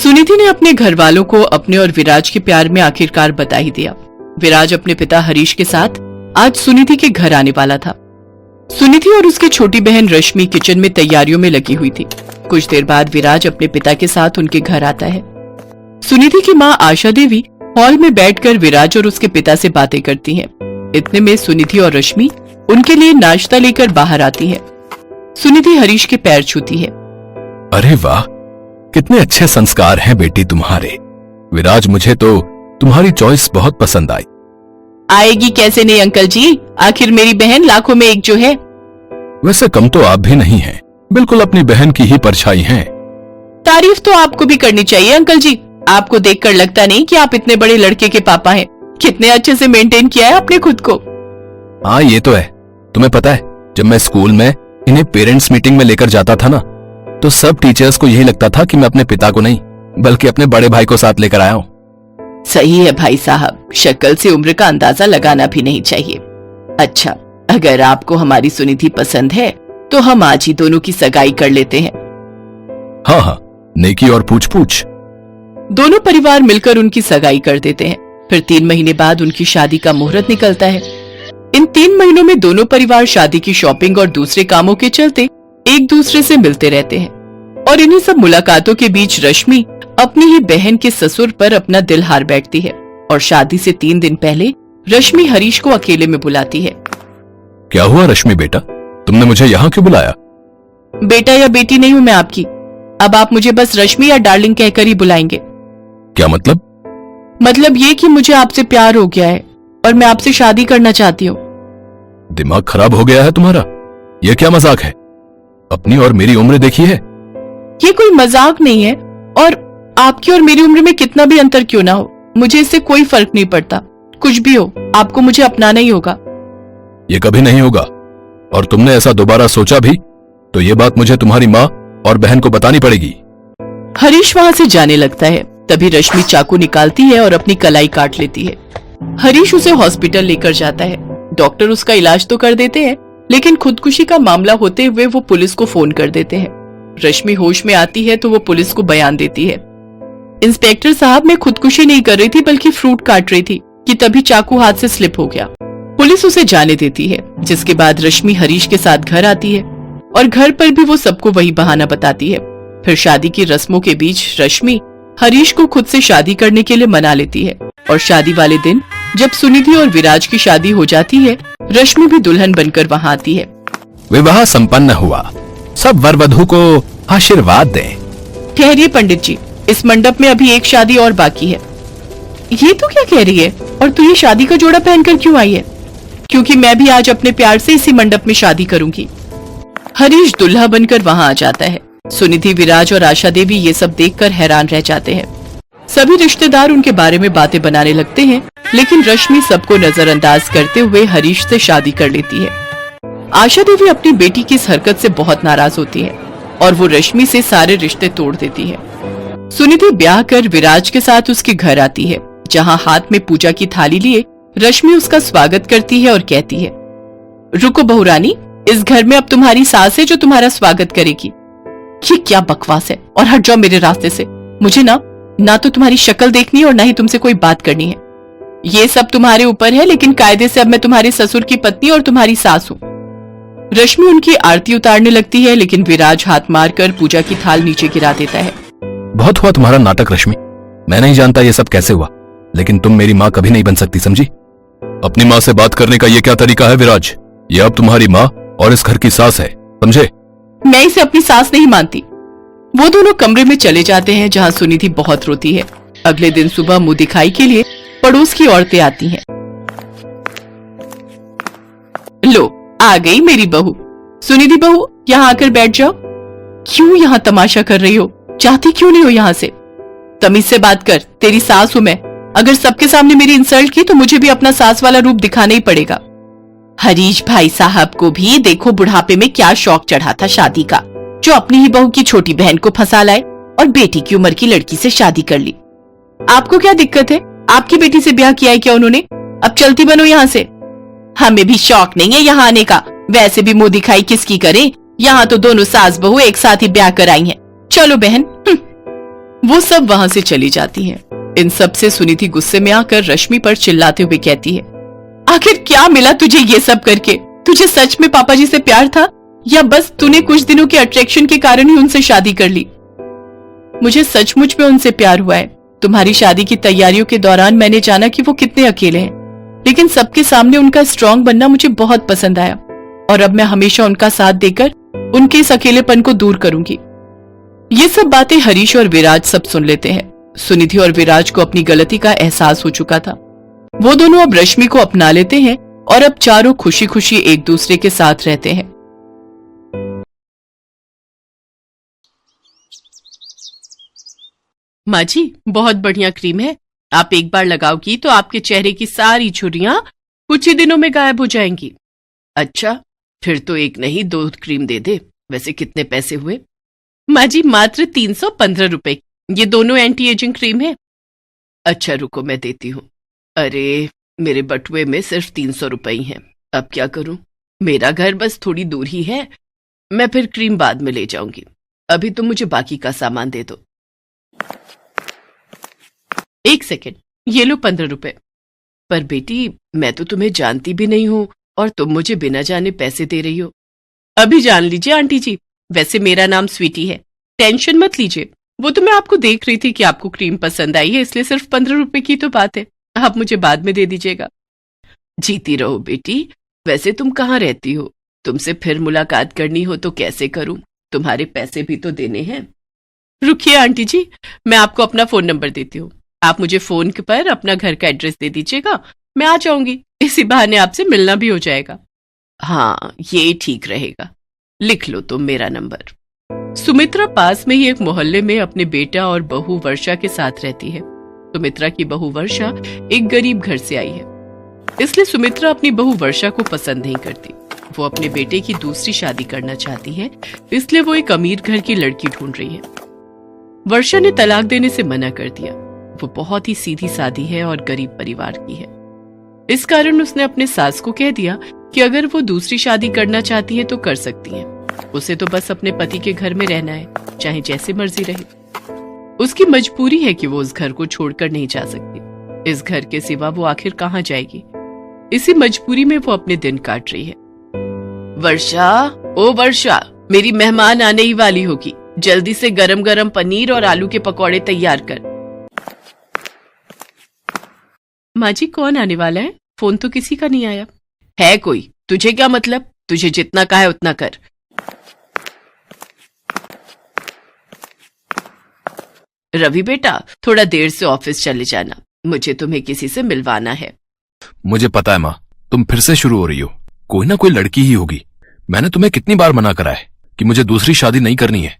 सुनिधि ने अपने घर वालों को अपने और विराज के प्यार में आखिरकार बता ही दिया। विराज अपने पिता हरीश के साथ आज सुनिधि के घर आने वाला था। सुनिधि और उसकी छोटी बहन रश्मि किचन में तैयारियों में लगी हुई थी। कुछ देर बाद विराज अपने पिता के साथ उनके घर आता है। सुनिधि की माँ आशा देवी हॉल में बैठकर विराज और उसके पिता से बातें करती हैं। इतने में सुनिधि और रश्मि उनके लिए नाश्ता लेकर बाहर आती है। सुनिधि हरीश के पैर छूती है। अरे वाह, कितने अच्छे संस्कार हैं बेटी तुम्हारे। विराज, मुझे तो तुम्हारी चॉइस बहुत पसंद आई। आएगी कैसे नहीं अंकल जी, आखिर मेरी बहन लाखों में एक जो है। वैसे कम तो आप भी नहीं हैं, बिल्कुल अपनी बहन की ही परछाई हैं। तारीफ तो आपको भी करनी चाहिए अंकल जी। आपको देखकर लगता नहीं कि आप इतने बड़े लड़के के पापा हैं। कितने अच्छे से मेंटेन किया है आपने खुद को। हाँ ये तो है। तुम्हें पता है, जब मैं स्कूल में इन्हें पेरेंट्स मीटिंग में लेकर जाता था ना, तो सब टीचर्स को यही लगता था कि मैं अपने पिता को नहीं बल्कि अपने बड़े भाई को साथ लेकर आया हूँ। सही है भाई साहब, शक्ल से उम्र का अंदाजा लगाना भी नहीं चाहिए। अच्छा, अगर आपको हमारी सुनिधि पसंद है तो हम आज ही दोनों की सगाई कर लेते हैं। हाँ हाँ, नेकी और पूछ पूछ। दोनों परिवार मिलकर उनकी सगाई कर देते हैं। फिर 3 महीने बाद उनकी शादी का मुहूर्त निकलता है। इन 3 महीनों में दोनों परिवार शादी की शॉपिंग और दूसरे कामों के चलते एक दूसरे से मिलते रहते हैं। और इन्हीं सब मुलाकातों के बीच रश्मि अपनी ही बहन के ससुर पर अपना दिल हार बैठती है और शादी से 3 दिन पहले रश्मि हरीश को अकेले में बुलाती है। क्या हुआ रश्मि बेटा, तुमने मुझे यहाँ क्यों बुलाया? बेटा या बेटी नहीं हूँ मैं आपकी, अब आप मुझे बस रश्मि या डार्लिंग कहकर ही बुलाएंगे। क्या मतलब? मतलब ये कि मुझे आपसे प्यार हो गया है और मैं आपसे शादी करना चाहती हूँ। दिमाग खराब हो गया है तुम्हारा? ये क्या मजाक है? अपनी और मेरी उम्र देखी है? ये कोई मजाक नहीं है, और आपकी और मेरी उम्र में कितना भी अंतर क्यों ना हो, मुझे इससे कोई फर्क नहीं पड़ता। कुछ भी हो, आपको मुझे अपनाना ही होगा। ये कभी नहीं होगा, और तुमने ऐसा दोबारा सोचा भी तो ये बात मुझे तुम्हारी माँ और बहन को बतानी पड़ेगी। हरीश वहाँ से जाने लगता है। तभी रश्मि चाकू निकालती है और अपनी कलाई काट लेती है। हरीश उसे हॉस्पिटल लेकर जाता है। डॉक्टर उसका इलाज तो कर देते हैं, लेकिन खुदकुशी का मामला होते हुए वो पुलिस को फोन कर देते हैं। रश्मि होश में आती है तो वो पुलिस को बयान देती है। इंस्पेक्टर साहब, मैं खुदकुशी नहीं कर रही थी बल्कि फ्रूट काट रही थी कि तभी चाकू हाथ से स्लिप हो गया। पुलिस उसे जाने देती है, जिसके बाद रश्मि हरीश के साथ घर आती है और घर पर भी वो सबको वही बहाना बताती है। फिर शादी की रस्मों के बीच रश्मि हरीश को खुद से शादी करने के लिए मना लेती है और शादी वाले दिन जब सुनिधि और विराज की शादी हो जाती है, रश्मि भी दुल्हन बनकर वहाँ आती है। विवाह संपन्न हुआ, सब वर वधू को आशीर्वाद दें। ठहरिए पंडित जी, इस मंडप में अभी एक शादी और बाकी है। ये तो क्या कह रही है? और तू ये शादी का जोड़ा पहनकर क्यों आई है? क्योंकि मैं भी आज अपने प्यार से इसी मंडप में शादी करूंगी। हरीश दुल्हा बनकर वहाँ आ जाता है। सुनिधि, विराज और आशा देवी ये सब देखकर हैरान रह जाते हैं। सभी रिश्तेदार उनके बारे में बातें बनाने लगते हैं, लेकिन रश्मि सबको नजरअंदाज करते हुए हरीश से शादी कर लेती है। आशा देवी अपनी बेटी की इस हरकत से बहुत नाराज होती है और वो रश्मि से सारे रिश्ते तोड़ देती है। सुनिधि ब्याह कर विराज के साथ उसके घर आती है, जहाँ हाथ में पूजा की थाली लिए रश्मि उसका स्वागत करती है और कहती है, रुको बहुरानी, इस घर में अब तुम्हारी सास है जो तुम्हारा स्वागत करेगी। ये क्या बकवास है, और हट जाओ मेरे रास्ते से। मुझे ना तो तुम्हारी शक्ल देखनी है और ना ही तुमसे कोई बात करनी है। ये सब तुम्हारे ऊपर है, लेकिन कायदे से अब मैं तुम्हारे ससुर की पत्नी और तुम्हारी सास हूँ। रश्मि उनकी आरती उतारने लगती है, लेकिन विराज हाथ मारकर पूजा की थाल नीचे गिरा देता है। बहुत हुआ तुम्हारा नाटक रश्मि, मैं नहीं जानता ये सब कैसे हुआ, लेकिन तुम मेरी माँ कभी नहीं बन सकती, समझी? अपनी माँ से बात करने का ये क्या तरीका है विराज? ये अब तुम्हारी माँ और इस घर की सास है, समझे? मैं इसे अपनी सास नहीं मानती। वो दोनों कमरे में चले जाते हैं, जहाँ सुनिधि बहुत रोती है। अगले दिन सुबह मुंह दिखाई के लिए पड़ोस की औरतें आती हैं। लो, आ गई मेरी बहू। सुनिधि बहू, यहाँ आकर बैठ जाओ। क्यों यहाँ तमाशा कर रही हो? चाहती क्यों नहीं हो यहाँ से? तमीज से बात कर, तेरी सास हूं मैं। अगर सबके सामने मेरी इंसल्ट की तो मुझे भी अपना सास वाला रूप दिखाना ही पड़ेगा। हरीश भाई साहब को भी देखो बुढ़ापे में क्या शौक चढ़ा था शादी का, जो अपनी ही बहू की छोटी बहन को फंसा लाए और बेटी की उम्र की लड़की से शादी कर ली। आपको क्या दिक्कत है? आपकी बेटी से ब्याह किया है क्या उन्होंने? अब चलती बनो यहाँ से। हमें भी शौक नहीं है यहाँ आने का, वैसे भी मुंह दिखाई किसकी करें? यहाँ तो दोनों सास बहू एक साथ ही ब्याह कराई हैं। चलो बहन। वो सब वहां से चली जाती हैं। इन सब से सुनिधि गुस्से में आकर रश्मि पर चिल्लाते हुए कहती है, आखिर क्या मिला तुझे ये सब करके? तुझे सच में पापा जी से प्यार था या बस तूने कुछ दिनों के अट्रैक्शन के कारण ही उनसे शादी कर ली? मुझे सचमुच में उनसे प्यार हुआ है। तुम्हारी शादी की तैयारियों के दौरान मैंने जाना कि वो कितने अकेले हैं, लेकिन सबके सामने उनका स्ट्रांग बनना मुझे बहुत पसंद आया और अब मैं हमेशा उनका साथ देकर उनके इस अकेलेपन को दूर करूंगी। ये सब बातें हरीश और विराज सब सुन लेते हैं। सुनिधि और विराज को अपनी गलती का एहसास हो चुका था। वो दोनों अब रश्मि को अपना लेते हैं और अब चारों खुशी खुशी एक दूसरे के साथ रहते हैं। माँ जी, बहुत बढ़िया क्रीम है। आप एक बार लगाओगी तो आपके चेहरे की सारी झुर्रियां कुछ ही दिनों में गायब हो जाएंगी। अच्छा, फिर तो एक नहीं 2 क्रीम दे दे। वैसे कितने पैसे हुए? माँ जी, मात्र 315 रुपए। ये दोनों एंटी एजिंग क्रीम है। अच्छा रुको, मैं देती हूँ। अरे, मेरे बटुए में सिर्फ 300 रुपए ही हैं। अब क्या करूं? मेरा घर बस थोड़ी दूर ही है। मैं फिर क्रीम बाद में ले जाऊंगी। अभी तो मुझे बाकी का सामान दे दो। 1 सेकेंड, ये लो 15 रुपए। पर बेटी, मैं तो तुम्हें जानती भी नहीं हूं और तुम मुझे बिना जाने पैसे दे रही हो। अभी जान लीजिए आंटी जी, वैसे मेरा नाम स्वीटी है। टेंशन मत लीजिए। वो तो मैं आपको देख रही थी कि आपको क्रीम पसंद आई है, इसलिए सिर्फ 15 रुपए की तो बात है। आप मुझे बाद में दे दीजिएगा। जीती रहो बेटी। वैसे तुम कहाँ रहती हो? तुमसे फिर मुलाकात करनी हो तो कैसे करूं? तुम्हारे पैसे भी तो देने हैं। रुकिए आंटी जी, मैं आपको अपना फोन नंबर देती हूँ। आप मुझे फोन पर अपना घर का एड्रेस दे दीजिएगा, मैं आ जाऊंगी। इसी बहाने आपसे मिलना भी हो जाएगा। हाँ, ये ठीक रहेगा। लिख लो तुम मेरा नंबर। सुमित्रा पास में ही एक मोहल्ले में अपने बेटा और बहू वर्षा के साथ रहती है। सुमित्रा की बहू वर्षा एक गरीब घर से आई है, इसलिए सुमित्रा अपनी बहू वर्षा को पसंद नहीं करती। वो अपने बेटे की दूसरी शादी करना चाहती है, इसलिए वो एक अमीर घर की लड़की ढूंढ रही है। वर्षा ने तलाक देने से मना कर दिया। वो बहुत ही सीधी सादी है और गरीब परिवार की है। इस कारण उसने अपने सास को कह दिया कि अगर वो दूसरी शादी करना चाहती है तो कर सकती है। उसे तो बस अपने पति के घर में रहना है, चाहे जैसे मर्जी रहे। उसकी मजबूरी है कि वो उस घर को छोड़कर नहीं जा सकती। इस घर के सिवा वो आखिर कहाँ जाएगी? इसी मजबूरी में वो अपने दिन काट रही है। वर्षा, ओ वर्षा, मेरी मेहमान आने ही वाली होगी। जल्दी से गरम गरम पनीर और आलू के पकौड़े तैयार कर। माँ जी, कौन आने वाला है? फोन तो किसी का नहीं आया। है कोई? तुझे क्या मतलब? तुझे जितना कहा है उतना कर। रवि बेटा, थोड़ा देर से ऑफिस चले जाना, मुझे तुम्हें किसी से मिलवाना है। मुझे पता है माँ, तुम फिर से शुरू हो रही हो। कोई ना कोई लड़की ही होगी। मैंने तुम्हें कितनी बार मना करा है कि मुझे दूसरी शादी नहीं करनी है।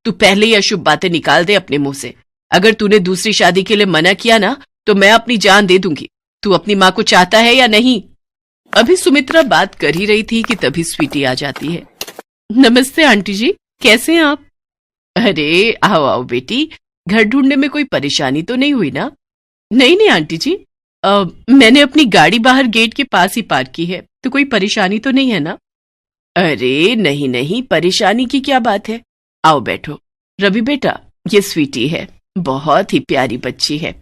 तू पहले ही अशुभ बातें निकाल दे अपने मुंह से। अगर तूने दूसरी शादी के लिए मना किया ना तो मैं अपनी जान दे दूंगी। तू अपनी माँ को चाहता है या नहीं? अभी सुमित्रा बात कर ही रही थी कि तभी स्वीटी आ जाती है। नमस्ते आंटी जी, कैसे हैं आप? अरे आओ आओ बेटी, घर ढूंढने में कोई परेशानी तो नहीं हुई ना? नहीं नहीं आंटी जी, मैंने अपनी गाड़ी बाहर गेट के पास ही पार्क की है, तो कोई परेशानी तो नहीं है ना? अरे नहीं नहीं, परेशानी की क्या बात है। आओ बैठो। रवि बेटा, ये स्वीटी है, बहुत ही प्यारी बच्ची है।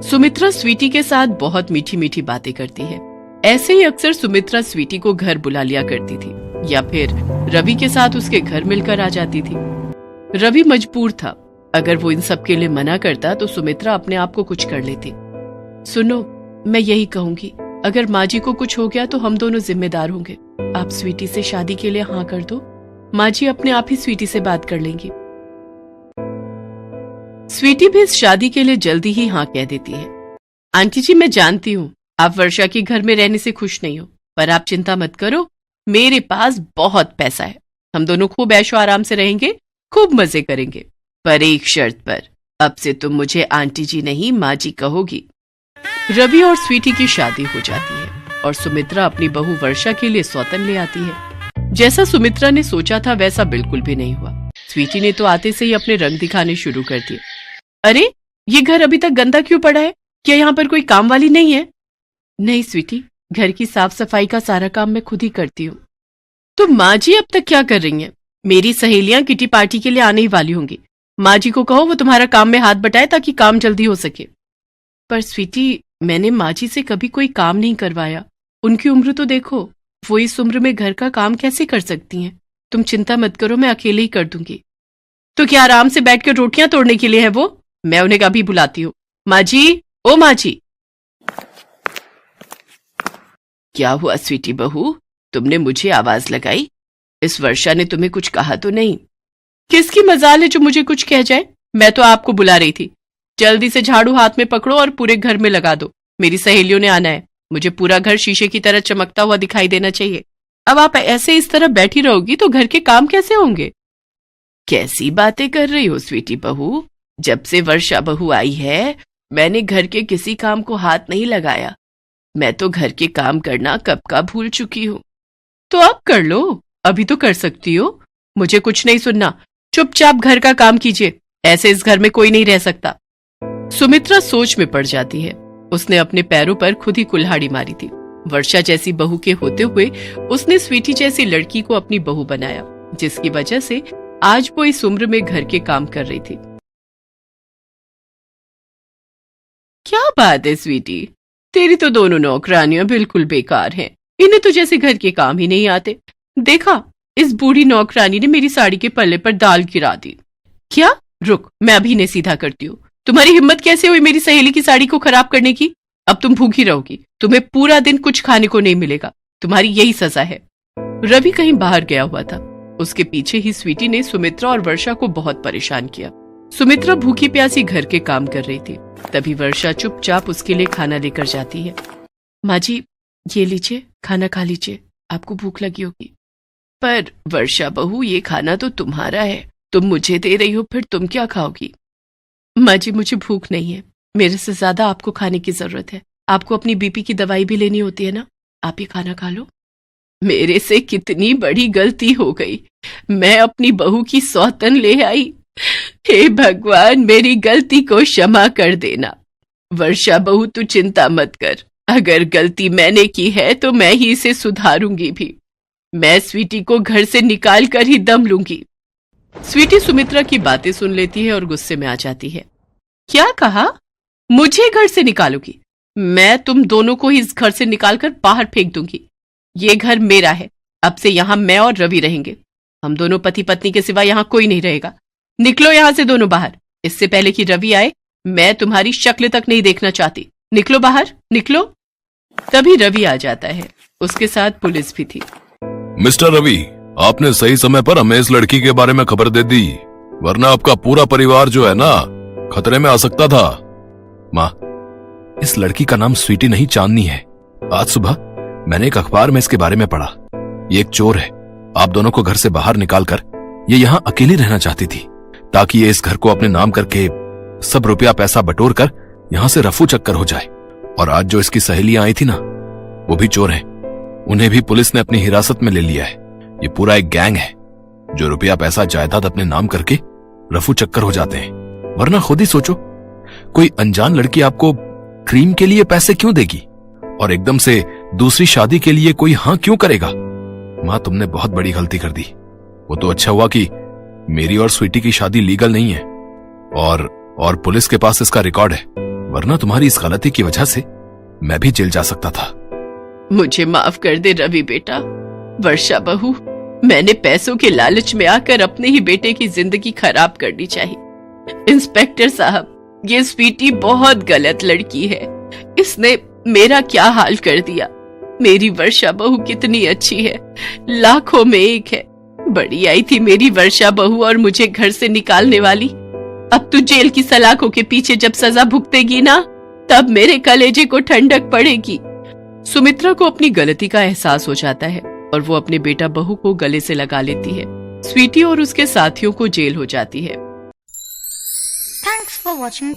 सुमित्रा स्वीटी के साथ बहुत मीठी मीठी बातें करती है। ऐसे ही अक्सर सुमित्रा स्वीटी को घर बुला लिया करती थी या फिर रवि के साथ उसके घर मिलकर आ जाती थी। रवि मजबूर था। अगर वो इन सब के लिए मना करता तो सुमित्रा अपने आप को कुछ कर लेती। सुनो, मैं यही कहूंगी, अगर माँ जी को कुछ हो गया तो हम दोनों जिम्मेदार होंगे। आप स्वीटी से शादी के लिए हाँ कर दो, माँ जी अपने आप ही स्वीटी से बात कर लेंगी। स्वीटी भी इस शादी के लिए जल्दी ही हाँ कह देती है। आंटी जी, मैं जानती हूँ आप वर्षा के घर में रहने से खुश नहीं हो, पर आप चिंता मत करो, मेरे पास बहुत पैसा है। हम दोनों खूब ऐशो आराम से रहेंगे, खूब मजे करेंगे, पर एक शर्त पर। अब से तुम मुझे आंटी जी नहीं माँ जी कहोगी। रवि और स्वीटी की शादी हो जाती है और सुमित्रा अपनी बहू वर्षा के लिए सौतन ले आती है। जैसा सुमित्रा ने सोचा था वैसा बिल्कुल भी नहीं हुआ। स्वीटी ने तो आते से ही अपने रंग दिखाने शुरू कर दिए। अरे, ये घर अभी तक गंदा क्यों पड़ा है? क्या यहाँ पर कोई काम वाली नहीं है? नहीं स्वीटी, घर की साफ सफाई का सारा काम मैं खुद ही करती हूँ। तो माँ जी अब तक क्या कर रही हैं? मेरी सहेलियां किटी पार्टी के लिए आने ही वाली होंगी। माँ जी को कहो वो तुम्हारा काम में हाथ बटाए ताकि काम जल्दी हो सके। पर स्वीटी, मैंने माँ जी से कभी कोई काम नहीं करवाया। उनकी उम्र तो देखो, वो इस उम्र में घर का काम कैसे कर सकती हैं? तुम चिंता मत करो, मैं अकेले ही कर दूंगी। तो क्या आराम से बैठकर रोटियां तोड़ने के लिए है वो? मैं उन्हें कभी बुलाती हूँ। माँ जी, ओ माँ जी। क्या हुआ स्वीटी बहू, तुमने मुझे आवाज लगाई? इस वर्षा ने तुम्हें कुछ कहा तो नहीं? किसकी मजाल है जो मुझे कुछ कह जाए? मैं तो आपको बुला रही थी। जल्दी से झाड़ू हाथ में पकड़ो और पूरे घर में लगा दो। मेरी सहेलियों ने आना है। मुझे पूरा घर शीशे की तरह चमकता हुआ दिखाई देना चाहिए। अब आप ऐसे इस तरह बैठी रहोगी तो घर के काम कैसे होंगे? कैसी बातें कर रही हो स्वीटी बहू? जब से वर्षा बहू आई है मैंने घर के किसी काम को हाथ नहीं लगाया। मैं तो घर के काम करना कब का भूल चुकी हूँ। तो अब कर लो, अभी तो कर सकती हो। मुझे कुछ नहीं सुनना, चुपचाप घर का काम कीजिए। ऐसे इस घर में कोई नहीं रह सकता। सुमित्रा सोच में पड़ जाती है। उसने अपने पैरों पर खुद ही कुल्हाड़ी मारी थी। वर्षा जैसी बहू के होते हुए उसने स्वीटी जैसी लड़की को अपनी बहू बनाया, जिसकी वजह से आज वो इस उम्र में घर के काम कर रही थी। क्या बात है स्वीटी, तेरी तो दोनों नौकरानियां बिल्कुल बेकार हैं। इन्हें तो जैसे घर के काम ही नहीं आते। देखा, इस बूढ़ी नौकरानी ने मेरी साड़ी के पल्ले पर दाल गिरा दी। क्या? रुक, मैं अभी इन्हें सीधा करती हूँ। तुम्हारी हिम्मत कैसे हुई मेरी सहेली की साड़ी को खराब करने की? अब तुम भूखी रहोगी, तुम्हें पूरा दिन कुछ खाने को नहीं मिलेगा। तुम्हारी यही सजा है। रवि कहीं बाहर गया हुआ था। उसके पीछे ही स्वीटी ने सुमित्रा और वर्षा को बहुत परेशान किया। सुमित्रा भूखी प्यासी घर के काम कर रही थी। तभी वर्षा चुपचाप उसके लिए खाना लेकर जाती है। माँ जी, ये लीजिए, खाना खा लीजिए, आपको भूख लगी होगी। पर वर्षा बहू, ये खाना तो तुम्हारा है, तुम मुझे दे रही हो, फिर तुम क्या खाओगी? माँ जी, मुझे भूख नहीं है। मेरे से ज्यादा आपको खाने की जरूरत है। आपको अपनी बीपी की दवाई भी लेनी होती है ना। आप ये खाना खा लो। मेरे से कितनी बड़ी गलती हो गई। मैं अपनी बहू की सौतन ले आई। हे भगवान, मेरी गलती को क्षमा कर देना। वर्षा बहू, तू चिंता मत कर। अगर गलती मैंने की है तो मैं ही इसे सुधारूंगी भी। मैं स्वीटी को घर से निकाल कर ही दम लूंगी। स्वीटी सुमित्रा की बातें सुन लेती है और गुस्से में आ जाती है। क्या कहा? मुझे घर से निकालोगी? मैं तुम दोनों को ही इस घर से निकालकर बाहर फेंक दूंगी। ये घर मेरा है। अब से यहाँ मैं और रवि रहेंगे। हम दोनों पति पत्नी के सिवा यहाँ कोई नहीं रहेगा। निकलो यहाँ से दोनों बाहर। इससे पहले कि रवि आए, मैं तुम्हारी शक्ल तक नहीं देखना चाहती। निकलो बाहर, निकलो। तभी रवि आ जाता है। उसके साथ पुलिस भी थी। मिस्टर रवि, आपने सही समय पर हमें इस लड़की के बारे में खबर दे दी, वरना आपका पूरा परिवार जो है ना, खतरे में आ सकता था। माँ, इस लड़की का नाम स्वीटी नहीं, चांदनी है। आज सुबह मैंने एक अखबार में इसके बारे में पढ़ा। ये एक चोर है। आप दोनों को घर से बाहर निकालकर ये यहाँ अकेली रहना चाहती थी, ताकि ये इस घर को अपने नाम करके सब रुपया पैसा बटोर कर यहाँ से रफू चक्कर हो जाए। और आज जो इसकी सहेलियां आई थी ना, वो भी चोर हैं। उन्हें भी पुलिस ने अपनी हिरासत में ले लिया है। ये पूरा एक गैंग है जो रुपया पैसा जायदाद अपने नाम करके रफू चक्कर हो जाते हैं। वरना खुद ही सोचो, कोई अनजान लड़की आपको क्रीम के लिए पैसे क्यों देगी और एकदम से दूसरी शादी के लिए कोई हाँ क्यों करेगा? माँ, तुमने बहुत बड़ी गलती कर दी। वो तो अच्छा हुआ कि मेरी और स्वीटी की शादी लीगल नहीं है और पुलिस के पास इसका रिकॉर्ड है, वरना तुम्हारी इस गलती की वजह से मैं भी जेल जा सकता था। मुझे माफ कर दे रवि बेटा। वर्षा बहू, मैंने पैसों के लालच में आकर अपने ही बेटे की जिंदगी खराब कर दी चाहिए। इंस्पेक्टर साहब, ये स्वीटी बहुत गलत लड़की है। इसने मेरा क्या हाल कर दिया। मेरी वर्षा बहू कितनी अच्छी है, लाखों में एक है। बड़ी आई थी मेरी वर्षा बहू और मुझे घर से निकालने वाली। अब तू जेल की सलाखों के पीछे जब सजा भुगतेगी ना, तब मेरे कलेजे को ठंडक पड़ेगी। सुमित्रा को अपनी गलती का एहसास हो जाता है और वो अपने बेटा बहू को गले से लगा लेती है। स्वीटी और उसके साथियों को जेल हो जाती है। Thanks for watching.